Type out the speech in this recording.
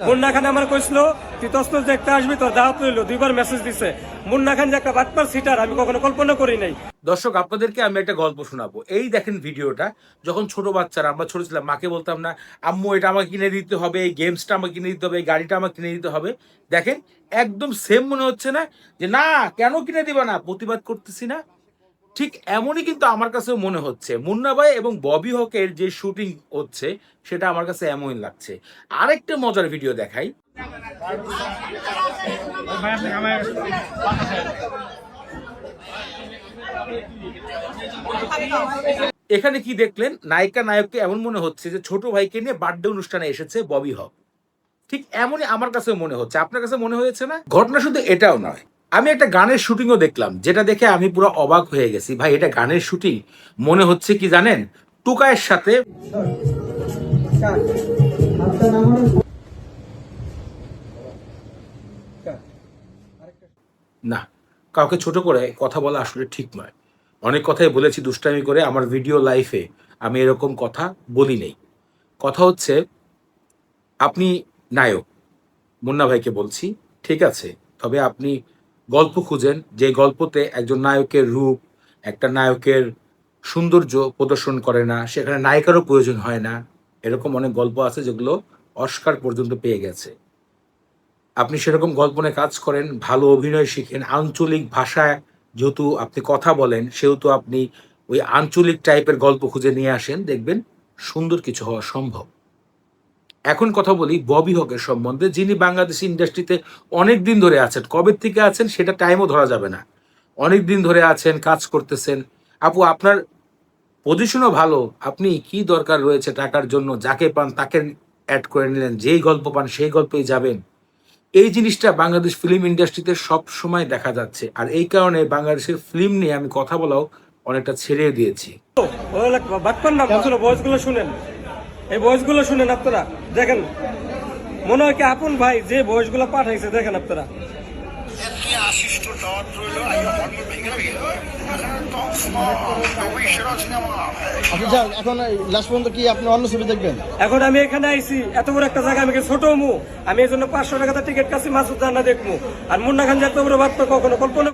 মুন্না খান আমার কইছিল তুই তসনস দেখতে আসবি, তোর দাওয়াত রইল। 2বার মেসেজ দিছে। মুন্না খান যে একটা বাটপার সিটার আমি কখনো কল্পনা করি নাই। দর্শক, আপনাদেরকে আমি একটা গল্প শোনাবো। এই দেখেন ভিডিওটা, যখন ছোট বাচ্চারা, আমরা ছোট ছিলাম, মাকে বলতাম না আম্মু এটা আমাকে কিনে দিতে হবে, এই গেমসটা আমাকে কিনে দিতে হবে, এই গাড়িটা আমাকে কিনে দিতে হবে। দেখেন একদম সেম মনে হচ্ছে না যে না কেন কিনে দিবা না, প্রতিবাদ করতেছি না? ঠিক এমনই কিন্তু আমার কাছেও মনে হচ্ছে মুন্না ভাই এবং ববি হকের যে শুটিং হচ্ছে সেটা আমার কাছে এমনই লাগছে। আরেকটা মজার ভিডিও দেখাই। এখানে কি দেখলেন, নায়িকা নায়ককে এমন মনে হচ্ছে যে ছোট ভাইকে নিয়ে বার্থডে অনুষ্ঠানে এসেছে ববি হক। ঠিক এমনই আমার কাছে মনে হচ্ছে, আপনার কাছে মনে হয়েছে না? ঘটনা শুধু এটাও নয়, আমি একটা গানের শুটিংও দেখলাম, যেটা দেখে আমি পুরো অবাক হয়ে গেছি। ভাই এটা গানের শুটিং মনে হচ্ছে কি জানেন, টুকায়ের সাথে না, কাউকে ছোট করে কথা বলা আসলে ঠিক নয়। অনেক কথাই বলেছি দুষ্টামি করে, আমার ভিডিও লাইফে আমি এরকম কথা বলি নেই। কথা হচ্ছে আপনি নায়ক, মুন্না ভাইকে বলছি, ঠিক আছে, তবে আপনি গল্প খুঁজেন যে গল্পতে একজন নায়কের রূপ, একটা নায়কের সৌন্দর্য প্রদর্শন করে না, সেখানে নায়িকারও প্রয়োজন হয় না। এরকম অনেক গল্প আছে যেগুলো অস্কার পর্যন্ত পেয়ে গেছে। আপনি সেরকম গল্প নিয়ে কাজ করেন, ভালো অভিনয় শিখেন, আঞ্চলিক ভাষায় যেহেতু আপনি কথা বলেন সেহেতু আপনি ওই আঞ্চলিক টাইপের গল্প খুঁজে নিয়ে আসেন, দেখবেন সুন্দর কিছু হওয়া সম্ভব। এখন কথা বলি ববি হকের সম্বন্ধে, যিনি বাংলাদেশ ইন্ডাস্ট্রিতে অনেক দিন ধরে আছেন। কবে থেকে আছেন সেটা টাইমও ধরা যাবে না, অনেক দিন ধরে আছেন, কাজ করতেছেন। আপু আপনার পজিশনও ভালো, আপনি কি দরকার রয়েছে টাকার জন্য যাকে পান তাকে অ্যাড করে নিলেন, যেই গল্প পান সেই গল্পেই যাবেন? এই জিনিসটা বাংলাদেশ ফিল্ম ইন্ডাস্ট্রিতে সব সময় দেখা যাচ্ছে, আর এই কারণে বাংলাদেশের ফিল্ম নিয়ে আমি কথা বলাও অনেকটা ছেড়ে দিয়েছি। বাটপার না বুঝলো, ভয়েস গুলো শুনেন, এই ভয়েস গুলো শুনেন আপনারা, দেখেন মনে হয় কি আপন ভাই যে ভয়েস গুলো পাঠাইছে, দেখেন আপনারা। এখন লাস্ট পর্যন্ত কি আপনি অন্য ছবি দেখবেন? এখন আমি এখানে আইছি, এত বড় একটা জায়গা, আমি ছোট মু, আমি এই জন্য 500 টাকা টিকিট কাছে মাসুদ জানা দেখবো। আর মুন্না খান যে এত বড় বাটপার কখনো কল্পনা